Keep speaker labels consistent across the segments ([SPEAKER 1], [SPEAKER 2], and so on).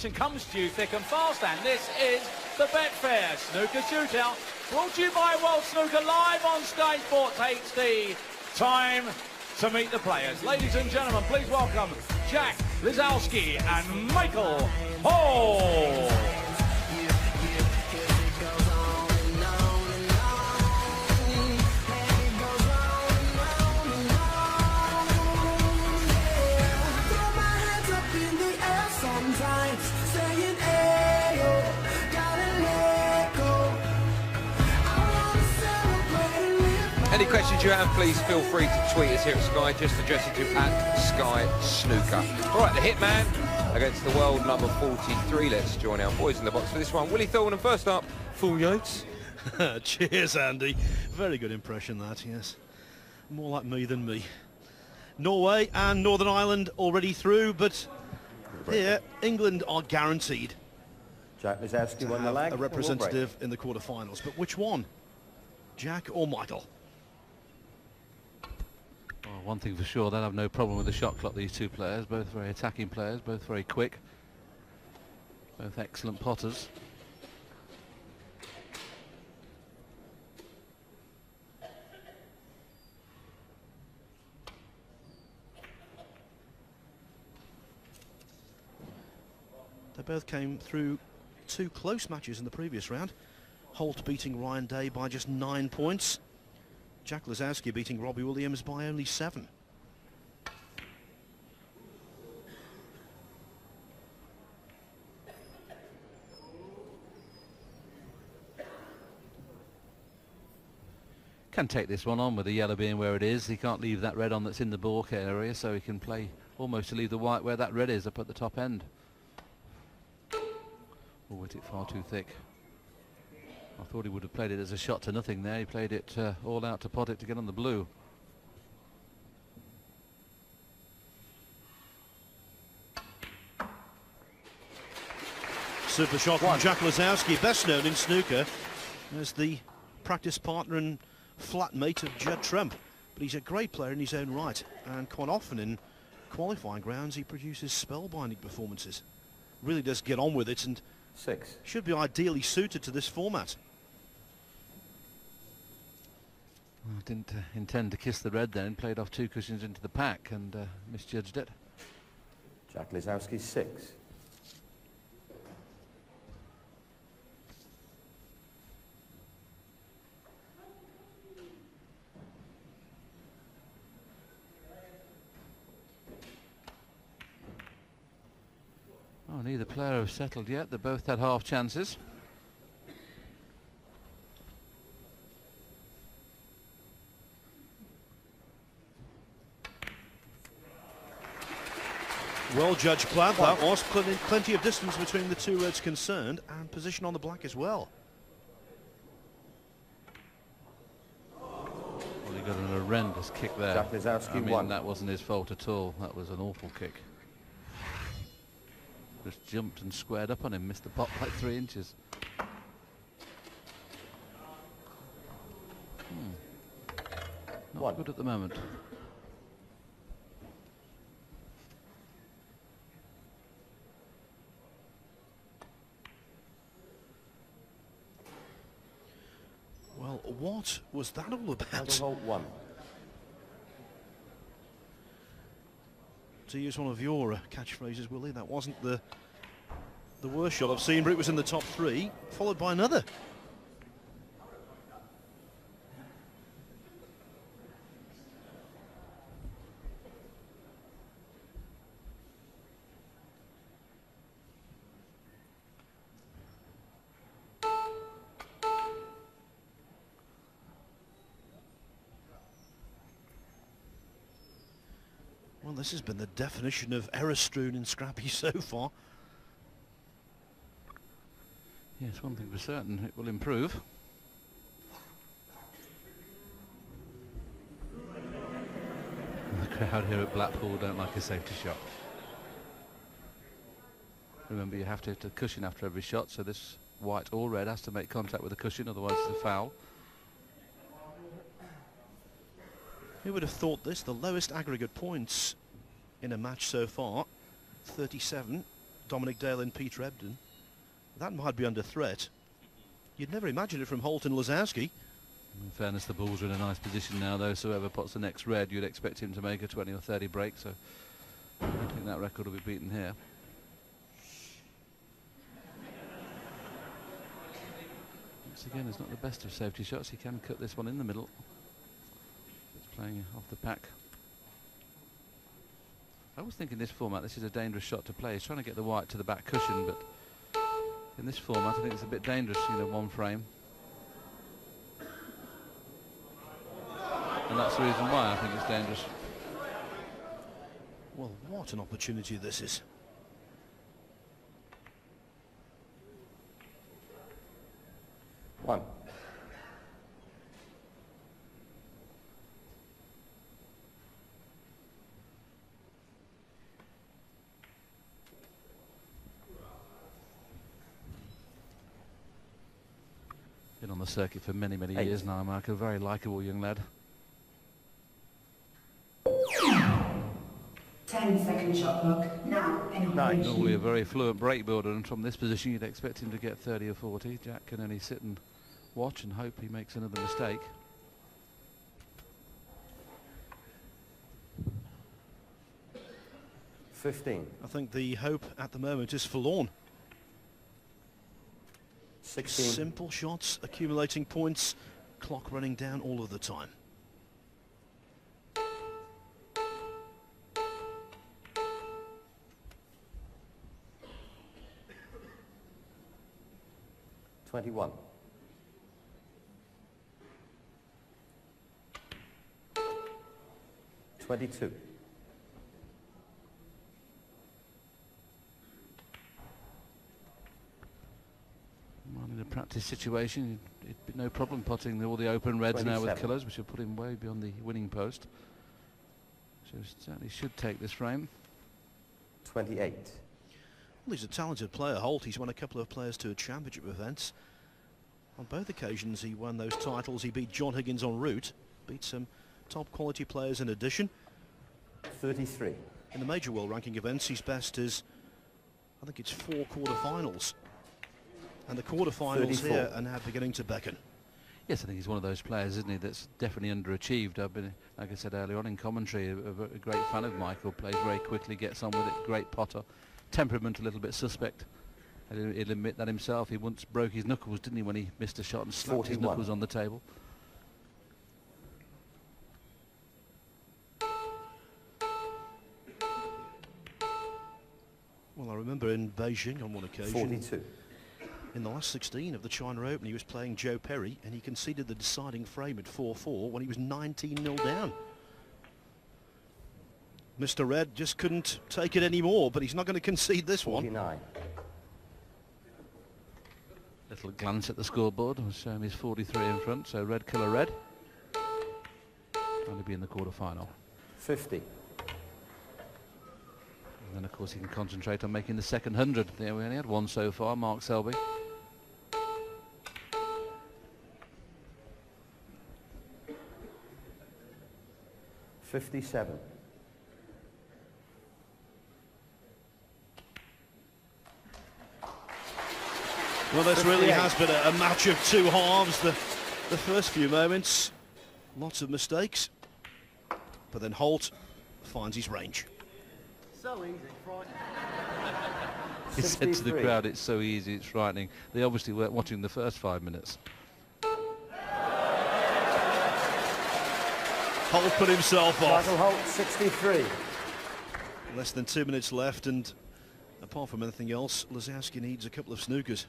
[SPEAKER 1] action comes to you thick and fast, and this is the Betfair Snooker Shootout, brought to you by World Snooker, live on Sky Sports HD. Time to meet the players. Ladies and gentlemen, please welcome Jack, Lisowski and Micheal Holt.
[SPEAKER 2] Any questions you have, please feel free to tweet us here at Sky. Just address it to @SkySnooker. All right, the hitman against the world number 43. Let's join our boys in the box for this one. Willie Thorne, and first up, Full Yates.
[SPEAKER 3] Cheers, Andy. Very good impression, that, yes. More like me than me. Norway and Northern Ireland already through, but here, England are guaranteed
[SPEAKER 4] Jack Lisowski won the leg.
[SPEAKER 3] A representative in the quarterfinals. But which one? Jack or Micheal?
[SPEAKER 5] Well, one thing for sure, they'll have no problem with the shot clock, these two players. Both very attacking players, both very quick. Both excellent potters.
[SPEAKER 3] They both came through two close matches in the previous round. Holt beating Ryan Day by just 9 points. Jack Lisowski beating Robbie Williams by only 7.
[SPEAKER 5] Can take this one on with the yellow being where it is. He can't leave that red on that's in the balk area, so he can play almost to leave the white where that red is, up at the top end. Or was it far too thick? I thought he would have played it as a shot to nothing there. He played it all out to pot it to get on the blue.
[SPEAKER 3] Super shot from Jack Lisowski, best known in snooker as the practice partner and flatmate of Judd Trump. But he's a great player in his own right, and quite often in qualifying grounds he produces spellbinding performances. Really does get on with it and should be ideally suited to this format.
[SPEAKER 5] I didn't intend to kiss the red then, played off 2 cushions into the pack and misjudged it.
[SPEAKER 4] Jack Lisowski 6.
[SPEAKER 5] Oh, neither player have settled yet. They both had half chances.
[SPEAKER 3] Well judged club, that was. Plenty of distance between the two reds concerned, and position on the black as well.
[SPEAKER 5] Well, he got an horrendous kick there.
[SPEAKER 4] Jack Lisowski won.
[SPEAKER 5] That wasn't his fault at all. That was an awful kick. Just jumped and squared up on him, missed the pot by 3 inches. Not good at the moment.
[SPEAKER 3] Well, what was that all about?
[SPEAKER 4] Holt won.
[SPEAKER 3] To use one of your catchphrases, Willie, that wasn't the worst shot I've seen, but it was in the top 3, followed by another. Well, this has been the definition of error-strewn and scrappy so far.
[SPEAKER 5] Yes, one thing for certain, it will improve. The crowd here at Blackpool don't like a safety shot. Remember, you have to hit the cushion after every shot, so this white or red has to make contact with the cushion, otherwise it's a foul.
[SPEAKER 3] Who would have thought this? The lowest aggregate points in a match so far, 37. Dominic Dale and Peter Ebden. That might be under threat. You'd never imagine it from Holt and Lisowski.
[SPEAKER 5] In fairness, the balls are in a nice position now, though, so whoever pots the next red, you'd expect him to make a 20 or 30 break, so I think that record will be beaten here. Once again, it's not the best of safety shots. He can cut this one in the middle. It's playing off the pack. I always think in this format this is a dangerous shot to play. He's trying to get the white to the back cushion, but in this format I think it's a bit dangerous, you know, one frame. And that's the reason why I think it's dangerous.
[SPEAKER 3] Well, what an opportunity this is.
[SPEAKER 4] One.
[SPEAKER 5] Been on the circuit for many, many years now, Mark. A very likeable young lad.
[SPEAKER 6] 10-second shot clock now in operation.
[SPEAKER 5] Normally a very fluent break builder, and from this position you'd expect him to get 30 or 40. Jack can only sit and watch and hope he makes another mistake.
[SPEAKER 4] I
[SPEAKER 3] think the hope at the moment is forlorn.
[SPEAKER 4] 16.
[SPEAKER 3] Simple shots, accumulating points, clock running down all of the time.
[SPEAKER 4] $21. 22.
[SPEAKER 5] Well, in a practice situation, it'd be no problem potting all the open reds
[SPEAKER 4] 27.
[SPEAKER 5] now with colours, which will put him way beyond the winning post. So certainly should take this frame.
[SPEAKER 4] 28.
[SPEAKER 3] Well, he's a talented player, Holt. He's won a couple of Players Tour Championship events. On both occasions he won those titles. He beat John Higgins en route, beat some top quality players in addition.
[SPEAKER 4] 33.
[SPEAKER 3] In the major world ranking events, his best is, I think it's 4 quarterfinals. And the quarterfinals
[SPEAKER 4] 34.
[SPEAKER 3] here are now beginning to beckon.
[SPEAKER 5] Yes, I think he's one of those players, isn't he, that's definitely underachieved. I've been, like I said earlier on in commentary, a great fan of Micheal. Plays very quickly, gets on with it, great potter. Temperament a little bit suspect. He'll admit that himself. He once broke his knuckles, didn't he, when he missed a shot and slapped
[SPEAKER 4] 41.
[SPEAKER 5] his knuckles on the table.
[SPEAKER 3] Well, I remember in Beijing on one occasion,
[SPEAKER 4] 42.
[SPEAKER 3] in the last 16 of the China Open, he was playing Joe Perry and he conceded the deciding frame at 4-4 when he was 19-0 down. Mr. Red just couldn't take it anymore, but he's not going to concede this
[SPEAKER 4] 49.
[SPEAKER 3] one.
[SPEAKER 5] Little glance at the scoreboard will show him he's 43 in front, so red colour red. Only be in the quarter-final.
[SPEAKER 4] 50.
[SPEAKER 5] And then, of course, he can concentrate on making the second 100. There, we only had one so far, Mark Selby.
[SPEAKER 4] 57.
[SPEAKER 3] Well, this really has been a match of two halves. The first few moments, lots of mistakes, but then Holt finds his range.
[SPEAKER 7] So easy, frightening.
[SPEAKER 5] He said to the crowd, it's so easy, it's frightening. They obviously weren't watching the first 5 minutes.
[SPEAKER 3] Holt put himself off.
[SPEAKER 4] Michael Holt, 63.
[SPEAKER 3] Less than 2 minutes left, and apart from anything else, Lisowski needs a couple of snookers.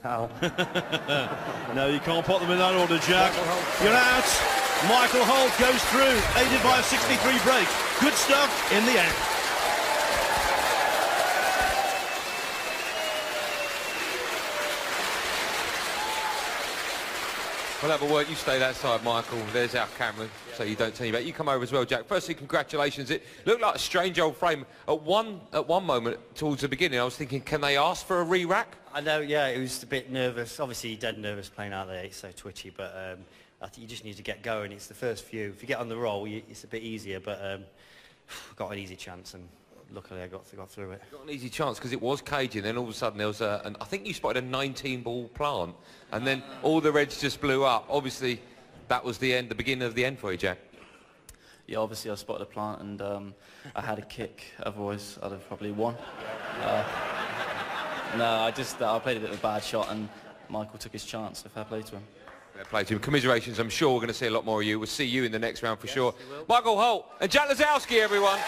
[SPEAKER 4] Foul.
[SPEAKER 3] No, you can't put them in that order, Jack. You're out. Michael Holt goes through, aided by a 63 break. Good stuff in the end.
[SPEAKER 2] We'll have a word. You stay that side, Michael. There's our camera, so you don't turn your back. You come over as well, Jack. Firstly, congratulations. It looked like a strange old frame. At one moment, towards the beginning, I was thinking, can they ask for a re-rack?
[SPEAKER 8] I know, yeah, it was a bit nervous. Obviously, dead nervous playing out there. It's so twitchy, but I think you just need to get going. It's the first few. If you get on the roll, it's a bit easier, but got an easy chance, and luckily I got through it.
[SPEAKER 2] Got an easy chance because it was cagey, then all of a sudden there was I think you spotted a 19-ball plant, and then all the reds just blew up. Obviously, that was the beginning of the end for you, Jack.
[SPEAKER 9] Yeah, obviously I spotted a plant, and I had a kick. Otherwise, I'd have probably won. No, I played a bit of a bad shot, and Michael took his chance. So fair play to him.
[SPEAKER 2] Fair play to him. Commiserations. I'm sure we're going to see a lot more of you. We'll see you in the next round for sure. Michael Holt and Jack Lisowski, everyone.